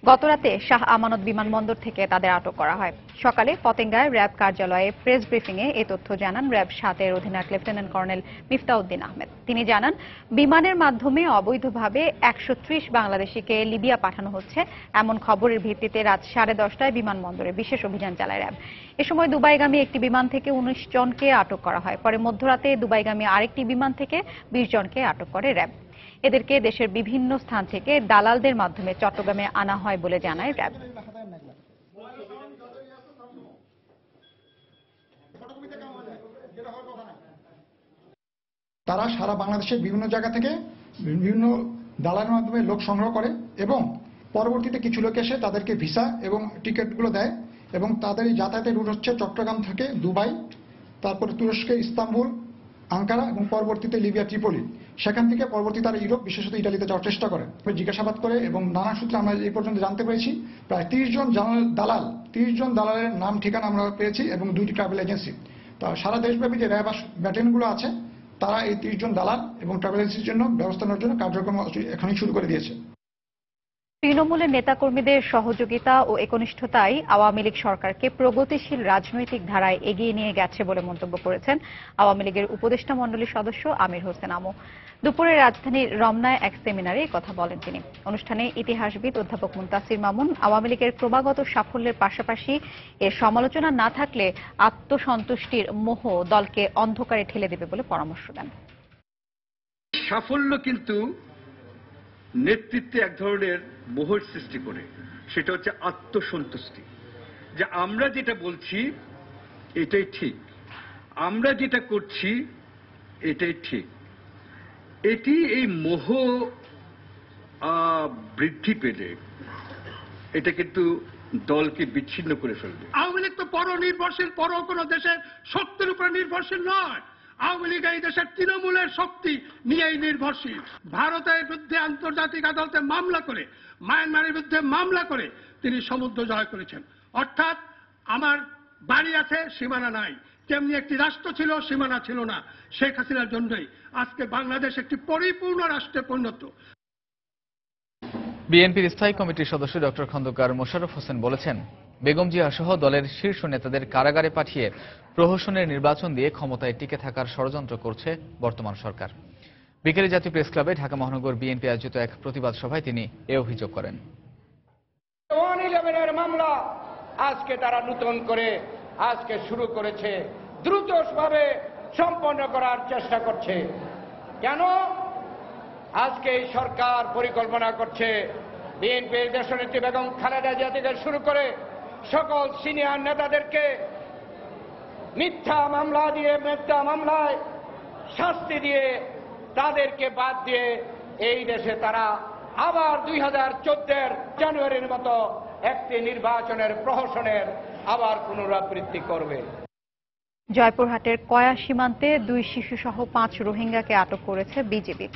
গতরাতে শাহ আমানত বিমানবন্দর থেকে তাদের আটক করা হয়। সকালে পতেঙ্গায় র্যাব কার্যালয়ে প্রেস ব্রিফিংয়ে এ তথ্য জানান র্যাব ৭-এর অধিনায়ক লেফটেন্যান্ট কর্নেল মিফতাউদ্দিন আহমেদ। তিনি জানান, বিমানের মাধ্যমে অবৈধভাবে ১৩০ বাংলাদেশিকে লিবিয়া পাঠানো হচ্ছে এমন খবরের ভিত্তিতে রাত 10:30টায় বিমানবন্দরে বিশেষ অভিযান চালায় র্যাব। এ সময় দুবাইগামী একটি বিমান থেকে ১৯ জনকে আটক করা হয়। পরে মধ্যরাতে দুবাইগামী আরেকটি বিমান থেকে ২০ জনকে আটক করে র্যাব। এদেরকে দেশের বিভিন্ন স্থান থেকে দালালদের মাধ্যমে চট্টগ্রামে আনা হয় বলে জানায় র্যাব। তারা সারা বাংলাদেশের বিভিন্ন জায়গা থেকে বিভিন্ন দালালের মাধ্যমে লোক সংগ্রহ করে এবং পরবর্তীতে কিছু লোক এসে তাদেরকে ভিসা এবং টিকিটগুলো দেয়, এবং তাদের যাতায়াতের রুট হচ্ছে চট্টগ্রাম থেকে দুবাই, তারপরে তুরস্কে ইস্তাম্বুল, আঙ্কারা এবং পরবর্তীতে লিবিয়া ট্রিপলি। সেখান থেকে পরবর্তী তারা ইউরোপ, বিশেষত ইটালিতে যাওয়ার চেষ্টা করে। জিজ্ঞাসাবাদ করে এবং নানা সূত্রে আমরা এই পর্যন্ত জানতে পেরেছি প্রায় 30 জন দালালের নাম ঠিকানা আমরা পেয়েছি এবং 2টি ট্রাভেল এজেন্সি। তা সারা দেশব্যাপী যে র্যাব ব্যাটালিয়নগুলো আছে তারা এই 30 জন দালাল এবং ট্রাভেল এজেন্সির জন্য ব্যবস্থা নেওয়ার জন্য কার্যক্রম এখনই শুরু করে দিয়েছে। তৃণমূলের নেতাকর্মীদের সহযোগিতা ও একনিষ্ঠতাই আওয়ামী লীগ সরকারকে প্রগতিশীল রাজনৈতিক ধারায় এগিয়ে নিয়ে গেছে বলে মন্তব্য করেছেন আওয়ামী লীগের উপদেষ্টা মণ্ডলীর সদস্য আমির হোসেন আমু। দুপুরে রাজধানীর রমনায় এক সেমিনারে কথা বলেন তিনি। অনুষ্ঠানে ইতিহাসবিদ অধ্যাপক মুনতাসির মামুন আওয়ামী লীগের ক্রমাগত সাফল্যের পাশাপাশি এর সমালোচনা না থাকলে আত্মসন্তুষ্টির মোহ দলকে অন্ধকারে ঠেলে দেবে বলে পরামর্শ দেন। সাফল্য কিন্তু নেতৃত্বে এক ধরনের মোহর সৃষ্টি করে, সেটা হচ্ছে আত্মসন্তুষ্টি, যে আমরা যেটা বলছি এটাই ঠিক, আমরা যেটা করছি এটাই ঠিক। এটি এই মোহ বৃদ্ধি পেলে এটা কিন্তু দলকে বিচ্ছিন্ন করে ফেলবে। আওয়ামী লীগ তো পরনির্ভরশীল, পর কোনো দেশের শক্তির উপরে নির্ভরশীল নয়। আওয়ামী লীগ এই দেশের তৃণমূলের শক্তি নিয়েই নির্ভরশীল। ভারতের বিরুদ্ধে আন্তর্জাতিক আদালতে মামলা করে, মায়ানমারের বিরুদ্ধে মামলা করে তিনি সমুদ্র জয় করেছেন। অর্থাৎ আমার বাড়ি আছে, সীমানা নাই, তেমনি একটি রাষ্ট্র ছিল, সীমানা ছিল না। শেখ হাসিনার জন্যই আজকে বাংলাদেশ একটি পরিপূর্ণ রাষ্ট্রে পরিণত। বিএনপির স্থায়ী কমিটির সদস্য ডক্টর খন্দকার মোশাররফ হোসেন বলেছেন, বেগম জিয়া সহ দলের শীর্ষ নেতাদের কারাগারে পাঠিয়ে প্রহসনের নির্বাচন দিয়ে ক্ষমতায় টিকে থাকার ষড়যন্ত্র করছে বর্তমান সরকার। বিকেলে জাতীয় প্রেস ক্লাবে ঢাকা মহানগর বিএনপি আয়োজিত এক প্রতিবাদ সভায় তিনি এ অভিযোগ করেন। 111 মামলা আজকে তারা নতুন করে আজকে শুরু করেছে, দ্রুতভাবে সম্পন্ন করার চেষ্টা করছে। কেন? আজকে এই সরকার পরিকল্পনা করছে বিএনপির দেশনেত্রী বেগম খালেদা জিয়া থেকে শুরু করে সকল সিনিয়র নেতাদেরকে মিথ্যা মামলায় শাস্তি দিয়ে তাদেরকে বাদ দিয়ে এই দেশে তারা আবার 2014 জানুয়ারির মতো একটি নির্বাচনের প্রহসনের আবার পুনরাবৃত্তি করবে। জয়পুরহাটের কয়া সীমান্তে 2 শিশুসহ 5 রোহিঙ্গাকে আটক করেছে বিজিবি।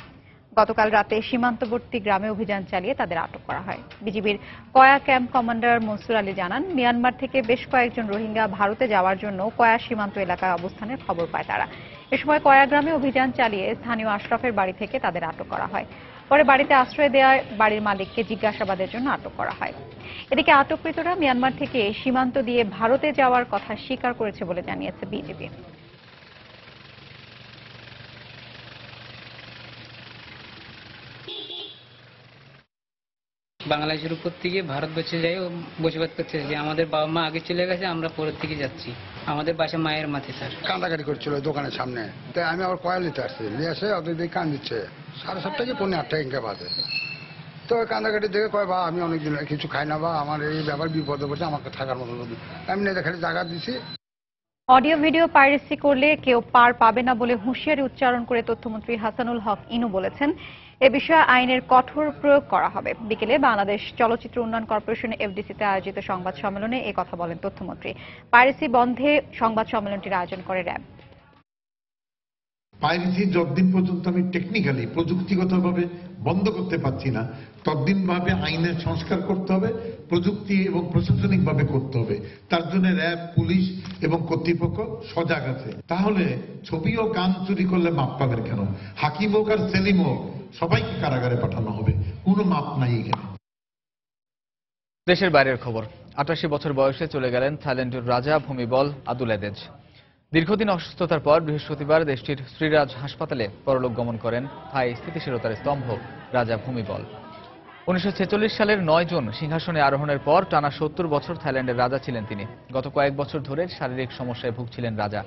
গতকাল রাতে সীমান্তবর্তী গ্রামে অভিযান চালিয়ে তাদের আটক করা হয়। বিজিবির কয়া ক্যাম্প কমান্ডার মনসুর আলী জানান, মিয়ানমার থেকে বেশ কয়েকজন রোহিঙ্গা ভারতে যাওয়ার জন্য কয়া সীমান্ত এলাকায় অবস্থানের খবর পায় তারা। এ সময় কয়া গ্রামে অভিযান চালিয়ে স্থানীয় আশরাফের বাড়ি থেকে তাদের আটক করা হয়। পরে বাড়িতে আশ্রয় দেওয়া বাড়ির মালিককে জিজ্ঞাসাবাদের জন্য আটক করা হয়। এদিকে আটককৃতরা মিয়ানমার থেকে সীমান্ত দিয়ে ভারতে যাওয়ার কথা স্বীকার করেছে বলে জানিয়েছে বিজিবি। বাংলাদেশের উপর থেকে ভারতবর্ষে যাই বসবাস করতে যে আমাদের বাবা মা আগে চলে গেছে, আমরা পরের থেকে যাচ্ছি। আমাদের বাসা মায়ের মাঠে স্যার। কান্দাকাটি করছিল দোকানের সামনে, তাই আমি আবার কয়া নিতে আসছি, নিয়ে এসে ওদের দিকে কান দিচ্ছে 7:30 কি 8:30 ইনকা বাজে। তো কান্দাকাটি দেখে কয়, বা আমি অনেকদিন কিছু খাই না, বা আমার এই ব্যাপার বিপদে পড়ছে, আমাকে থাকার মতো আমি নিজে খালি জায়গা দিছি। অডিও ভিডিও পাইরেসি করলে কেউ পার পাবে না বলে হুঁশিয়ারি উচ্চারণ করে তথ্যমন্ত্রী হাসানুল হক ইনু বলেছেন, এ বিষয়ে আইনের কঠোর প্রয়োগ করা হবে। বিকেলে বাংলাদেশ চলচ্চিত্র উন্নয়ন কর্পোরেশন এফডিসিতে আয়োজিত সংবাদ সম্মেলনে এই কথা বলেন তথ্যমন্ত্রী। পাইরেসি বন্ধে সংবাদ সম্মেলনটির আয়োজন করে র্যাব। পাইরেসি যতদিন পর্যন্ত আমি টেকনিক্যালি প্রযুক্তিগতভাবে বন্ধ করতে পারছি না, ততদিন ভাবে আইনের সংস্কার করতে হবে, প্রযুক্তি এবং প্রশাসনিকভাবে করতে হবে। তার জন্য র্যাব, পুলিশ এবং কর্তৃপক্ষ সজাগ আছে। তাহলে ছবি ও গান চুরি করলে মাপ পাবেন কেন? হাকিম হোক আর সেলিম হোক, সবাইকে কারাগারে পাঠানো হবে, কোনো মাপ নাই এখানে। দেশের বাইরের খবর। ৮৮ বছর বয়সে চলে গেলেন থাইল্যান্ডের রাজা ভূমিবল আদুলেদেজ। দীর্ঘদিন অসুস্থতার পর বৃহস্পতিবার দেশটির শ্রীরাজ হাসপাতালে পরলোক গমন করেন থাই স্থিতিশীলতার স্তম্ভ রাজা ভূমিবল। 1946 সালের 9 জুন সিংহাসনে আরোহণের পর টানা 70 বছর থাইল্যান্ডের রাজা ছিলেন তিনি। গত কয়েক বছর ধরে শারীরিক সমস্যায় ভুগছিলেন রাজা।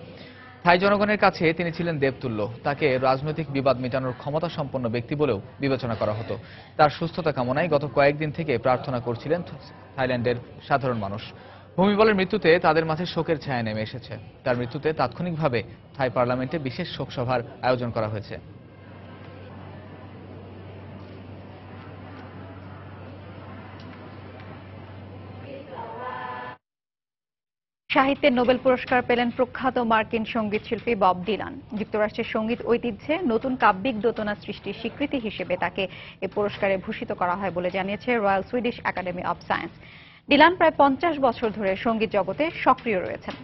থাই জনগণের কাছে তিনি ছিলেন দেবতুল্য। তাকে রাজনৈতিক বিবাদ মেটানোর ক্ষমতা সম্পন্ন ব্যক্তি বলেও বিবেচনা করা হতো। তার সুস্থতা কামনায় গত কয়েকদিন থেকে প্রার্থনা করছিলেন থাইল্যান্ডের সাধারণ মানুষ। ভূমিবলের মৃত্যুতে তাদের মাঝে শোকের ছায়া নেমে এসেছে। তার মৃত্যুতে তাৎক্ষণিকভাবে থাই পার্লামেন্টে বিশেষ শোকসভার আয়োজন করা হয়েছে। সাহিত্যের নোবেল পুরস্কার পেলেন প্রখ্যাত মার্কিন সঙ্গীত শিল্পী বব ডিলান। যুক্তরাষ্ট্রের সঙ্গীত ঐতিহ্যে নতুন কাব্যিক দোতনা সৃষ্টির স্বীকৃতি হিসেবে তাকে এই পুরস্কারে ভূষিত করা হয় বলে জানিয়েছে royal Swedish academy of science. Dylan প্রায় 50 বছর ধরে সঙ্গীত জগতে সক্রিয় রয়েছেন।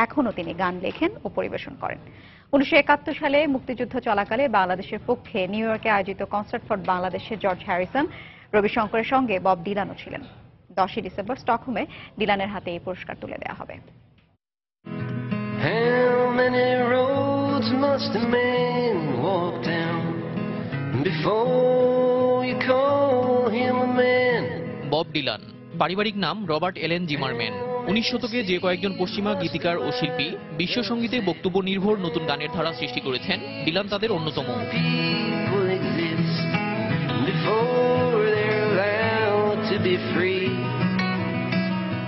এখনও তিনি গান লেখেন ও পরিবেশন করেন। 1971 সালে মুক্তিযুদ্ধ চলাকালে বাংলাদেশের পক্ষে নিউ ইয়র্কে আয়োজিত কনসার্ট ফর বাংলাদেশে জর্জ হ্যারিসন, রবি শঙ্করের সঙ্গে বব ডিলানও ছিলেন। 10 ডিসেম্বর স্টকহোমে ডিলানের হাতে এই পুরস্কার তুলে দেওয়া হবে। How many roads must a man walk down before you call him a man? Bob Dylan পারিবারিক নাম রবার্ট এলেন জিমারম্যান। 19 শতকে যে কয়েকজন পশ্চিমা গীতিকার ও শিল্পী বিশ্ব সঙ্গীতে বক্তব্য নির্ভর নতুন গানের ধারা সৃষ্টি করেছেন, ডিলান তাদের অন্যতম।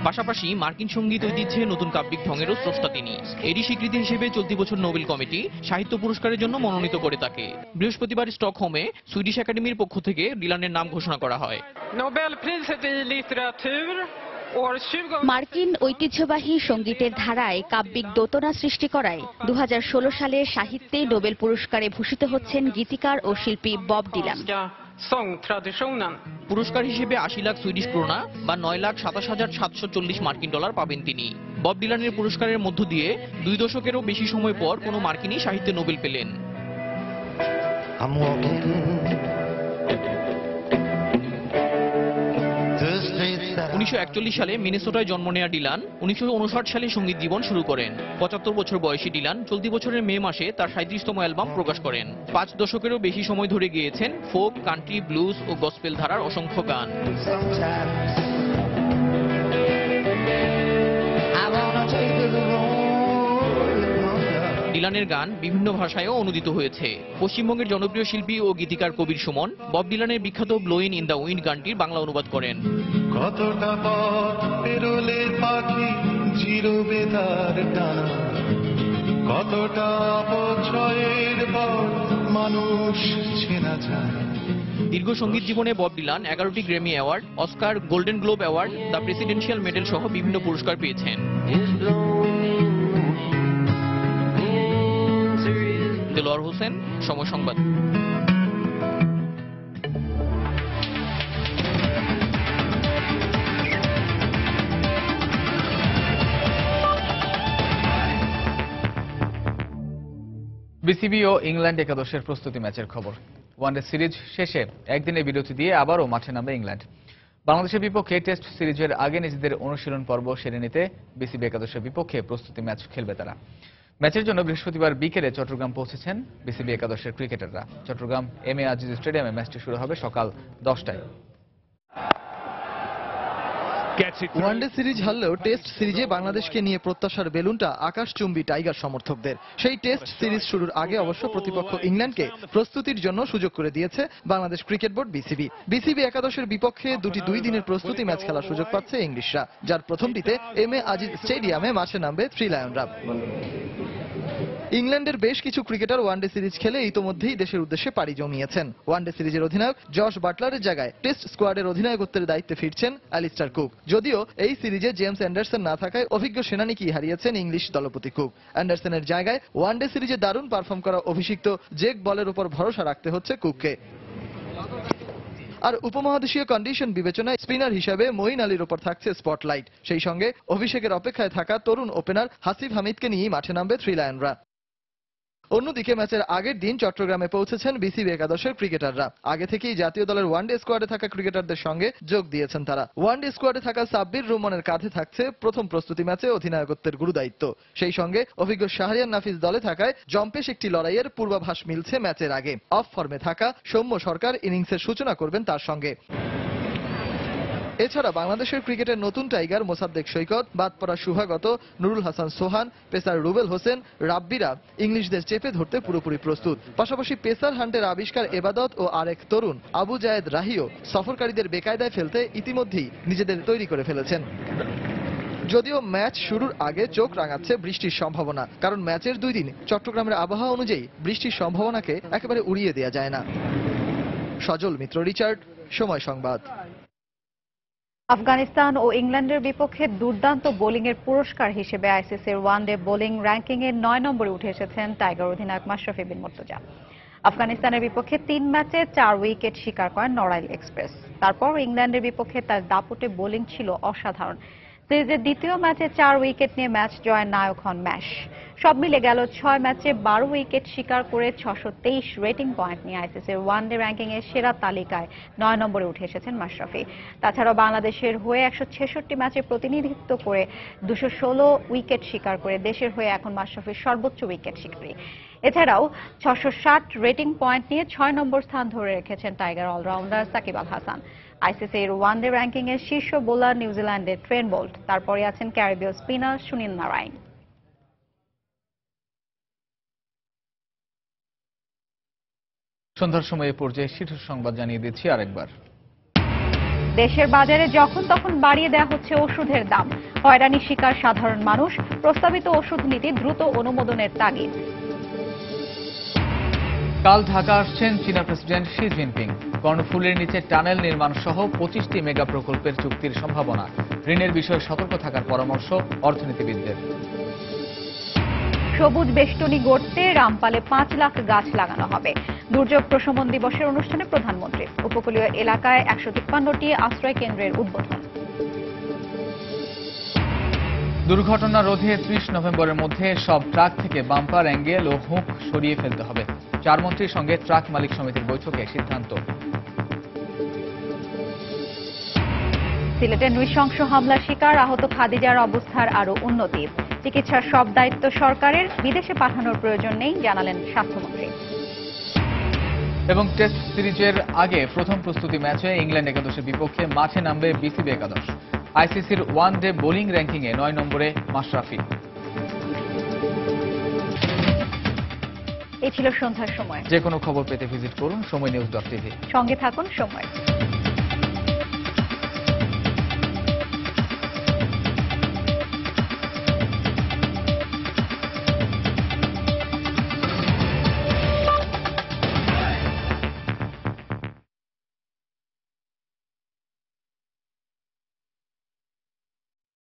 পাশাপাশি মার্কিন সঙ্গীত ঐতিহ্যে নতুন কাব্যিক ঢঙেরও স্রষ্টা তিনি। এরই স্বীকৃতি হিসেবে চলতি বছর নোবেল কমিটি সাহিত্য পুরস্কারের জন্য মনোনীত করে তাকে। বৃহস্পতিবার স্টকহোমে সুইডিশ একাডেমির পক্ষ থেকে ডিলানের নাম ঘোষণা করা হয়। মার্কিন ঐতিহ্যবাহী সঙ্গীতের ধারায় কাব্যিক দোতনা সৃষ্টি করায় 2016 সালে সাহিত্যে নোবেল পুরস্কারে ভূষিত হচ্ছেন গীতিকার ও শিল্পী বব ডিলান। পুরস্কার হিসেবে 80 লাখ সুইডিশ ক্রোনা বা 9,27,740 মার্কিন ডলার পাবেন তিনি। বব ডিলানের পুরস্কারের মধ্য দিয়ে 2 দশকেরও বেশি সময় পর কোনো মার্কিনই সাহিত্যে নোবেল পেলেন। 1941 সালে মিনেসোটায় জন্ম নেওয়া ডিলান 1959 সালে সঙ্গীত জীবন শুরু করেন। 75 বছর বয়সী ডিলান চলতি বছরের মে মাসে তার 37তম অ্যালবাম প্রকাশ করেন। 5 দশকেরও বেশি সময় ধরে গেয়েছেন ফোক, কান্ট্রি, ব্লুজ ও গসপেল ধারার অসংখ্য গান। ডিলানের গান বিভিন্ন ভাষায়ও অনুদিত হয়েছে। পশ্চিমবঙ্গের জনপ্রিয় শিল্পী ও গীতিকার কবির সুমন বব ডিলানের বিখ্যাত ব্লোইন ইন দ্য উইন্ড গানটির বাংলা অনুবাদ করেন। কতটা পথ পেরোলে পাখি জিরোবে তার টানা, কতটা অপচয়ের পর মানুষ চেনা যায়। দীর্ঘ সঙ্গীত জীবনে বব ডিলান 11টি Grammy award, Oscar, golden globe award, the presidential medal সহ বিভিন্ন পুরস্কার পেয়েছেন। দেলোয়ার হোসেন, সময় সংবাদ। বিসিবি ও ইংল্যান্ড একাদশের প্রস্তুতি ম্যাচের খবর। ওয়ানডে সিরিজ শেষে একদিনের বিরতি দিয়ে আবারও মাঠে নামবে ইংল্যান্ড। বাংলাদেশের বিপক্ষে টেস্ট সিরিজের আগে নিজেদের অনুশীলন পর্ব সেরে নিতে বিসিবি একাদশের বিপক্ষে প্রস্তুতি ম্যাচ খেলবে তারা। ম্যাচের জন্য বৃহস্পতিবার বিকেলে চট্টগ্রাম পৌঁছেছেন বিসিবি একাদশের ক্রিকেটাররা। চট্টগ্রাম এম এ আজিজ স্টেডিয়ামে ম্যাচটি শুরু হবে সকাল 10টায়। ওয়ানডে সিরিজ হারলেও টেস্ট সিরিজে বাংলাদেশকে নিয়ে প্রত্যাশার বেলুনটা আকাশচুম্বী টাইগার সমর্থকদের। সেই টেস্ট সিরিজ শুরুর আগে অবশ্য প্রতিপক্ষ ইংল্যান্ডকে প্রস্তুতির জন্য সুযোগ করে দিয়েছে Bangladesh cricket board BCB. BCB একাদশের বিপক্ষে দুটি 2 দিনের প্রস্তুতি ম্যাচ খেলার সুযোগ পাচ্ছে ইংলিশরা, যার প্রথমটিতে এম এ আজিজ স্টেডিয়ামে মাঠে নামবে থ্রি লায়নরা। ইংল্যান্ডের বেশ কিছু ক্রিকেটার ওয়ানডে সিরিজ খেলে ইতোমধ্যেই দেশের উদ্দেশ্যে পাড়ি জমিয়েছেন। ওয়ানডে সিরিজের অধিনায়ক জশ বাটলারের জায়গায় টেস্ট স্কোয়াডের অধিনায়কত্বের দায়িত্বে ফিরছেন অ্যালিস্টার কুক। যদিও এই সিরিজে জেমস অ্যান্ডারসন না থাকায় অভিজ্ঞ সেনানীকেই হারিয়েছেন ইংলিশ দলপতি কুক। অ্যান্ডারসনের জায়গায় ওয়ানডে সিরিজে দারুণ পারফর্ম করা অভিষিক্ত জেক বলের উপর ভরসা রাখতে হচ্ছে কুককে। আর উপমহাদেশীয় কন্ডিশন বিবেচনায় স্পিনার হিসাবে মঈন আলীর ওপর থাকছে স্পটলাইট। সেই সঙ্গে অভিষেকের অপেক্ষায় থাকা তরুণ ওপেনার হাসিফ হামিদকে নিয়েই মাঠে নামবে থ্রি লায়নরা। অন্যদিকে ম্যাচের আগের দিন চট্টগ্রামে পৌঁছেছেন বিসিবি একাদশের ক্রিকেটাররা। আগে থেকেই জাতীয় দলের ওয়ানডে স্কোয়াডে থাকা ক্রিকেটারদের সঙ্গে যোগ দিয়েছেন তারা। ওয়ানডে স্কোয়াডে থাকা সাব্বির রহমানের কাঁধে থাকছে প্রথম প্রস্তুতি ম্যাচে অধিনায়কত্বের গুরুদায়িত্ব। সেই সঙ্গে অভিজ্ঞ শাহরিয়ার নাফিস দলে থাকায় জম্পেশ একটি লড়াইয়ের পূর্বাভাস মিলছে ম্যাচের আগে। অফ ফর্মে থাকা সৌম্য সরকার ইনিংসের সূচনা করবেন তার সঙ্গে। এছাড়া বাংলাদেশের ক্রিকেটের নতুন টাইগার মোসাদ্দেক সৈকত, বাদ পড়া শুভাগত, নুরুল হাসান সোহান, পেসার রুবেল হোসেন, রাব্বিরা ইংলিশদের চেপে ধরতে পুরোপুরি প্রস্তুত। পাশাপাশি পেসার হান্টের আবিষ্কার এবাদত ও আরেক তরুণ আবু জায়েদ রাহিও সফরকারীদের বেকায়দায় ফেলতে ইতিমধ্যেই নিজেদের তৈরি করে ফেলেছেন। যদিও ম্যাচ শুরুর আগে চোখ রাঙাচ্ছে বৃষ্টির সম্ভাবনা, কারণ ম্যাচের 2 দিন চট্টগ্রামের আবহাওয়া অনুযায়ী বৃষ্টির সম্ভাবনাকে একেবারে উড়িয়ে দেওয়া যায় না। সজল মিত্র, রিচার্ড, সময় সংবাদ। আফগানিস্তান ও ইংল্যান্ডের বিপক্ষে দুর্দান্ত বোলিংয়ের পুরস্কার হিসেবে আইসিসির ওয়ানডে বোলিং র্যাঙ্কিংয়ে 9 নম্বরে উঠে এসেছেন টাইগার অধিনায়ক মাশরাফি বিন মুর্তজা। আফগানিস্তানের বিপক্ষে 3 ম্যাচে 4 উইকেট শিকার করেন নড়াইল এক্সপ্রেস। তারপর ইংল্যান্ডের বিপক্ষে তার দাপটে বোলিং ছিল অসাধারণ। সিরিজের দ্বিতীয় ম্যাচে 4 উইকেট নিয়ে ম্যাচ জয়ের নায়ক হন ম্যাশ। সব মিলে গেল 6 ম্যাচে 12 উইকেট শিকার করে 623 রেটিং পয়েন্ট নিয়ে আইসিসির ওয়ানডে র্যাঙ্কিংয়ের সেরা তালিকায় 9 নম্বরে উঠে এসেছেন মাশরাফি। তাছাড়াও বাংলাদেশের হয়ে 166 ম্যাচে প্রতিনিধিত্ব করে 216 উইকেট শিকার করে দেশের হয়ে এখন মাশরাফির সর্বোচ্চ উইকেট শিকারী। এছাড়াও 660 রেটিং পয়েন্ট নিয়ে 6 নম্বর স্থান ধরে রেখেছেন টাইগার অলরাউন্ডার সাকিব আল হাসান। আইসিসির ওয়ানডে র্যাঙ্কিংয়ের শীর্ষ বোলার নিউজিল্যান্ডের ট্রেন বোল্ট, তারপরে আছেন ক্যারিবীয় স্পিনার সুনীল নারায়ণ। সন্ধ্যার সময় পর্যায়ে শীর্ষ সংবাদ জানিয়ে দিচ্ছি আরেকবার। দেশের বাজারে যখন তখন বাড়িয়ে দেওয়া হচ্ছে ওষুধের দাম, হয়রানির শিকার সাধারণ মানুষ, প্রস্তাবিত ওষুধ নীতি দ্রুত অনুমোদনের তাগিদ। কাল ঢাকা আসছেন চীনা প্রেসিডেন্ট শি জিনপিং। কর্ণফুলীর নিচে টানেল নির্মাণ সহ 25টি মেগা প্রকল্পের চুক্তির সম্ভাবনা। ঋণের বিষয়ে সতর্ক থাকার পরামর্শ অর্থনীতিবিদদের। সবুজ বেষ্টনী গড়তে রামপালে 5 লাখ গাছ লাগানো হবে। দুর্যোগ প্রশমন দিবসের অনুষ্ঠানে প্রধানমন্ত্রী। উপকূলীয় এলাকায় 153টি আশ্রয় কেন্দ্রের উদ্বোধন। দুর্ঘটনা রোধে 30 নভেম্বরের মধ্যে সব ট্রাক থেকে বাম্পার অ্যাঙ্গেল ও হুক সরিয়ে ফেলতে হবে। 4 মন্ত্রীর সঙ্গে ট্রাক মালিক সমিতির বৈঠকে সিদ্ধান্ত। সিলেটে নৃশংস হামলার শিকার আহত খাদিজার অবস্থার আরও উন্নতি। চিকিৎসার সব দায়িত্ব সরকারের, বিদেশে পাঠানোর প্রয়োজন নেই জানালেন স্বাস্থ্যমন্ত্রী। এবং টেস্ট সিরিজের আগে প্রথম প্রস্তুতি ম্যাচে ইংল্যান্ড একাদশের বিপক্ষে মাঠে নামবে বিসিবি একাদশ। আইসিসির ওয়ান ডে বোলিং র্যাঙ্কিংয়ে 9 নম্বরে মাশরাফি। এই ছিল সন্ধ্যার সময়। যে কোনো খবর পেতে ভিজিট করুন সময় নিউজ.tv। সঙ্গে থাকুন সময়।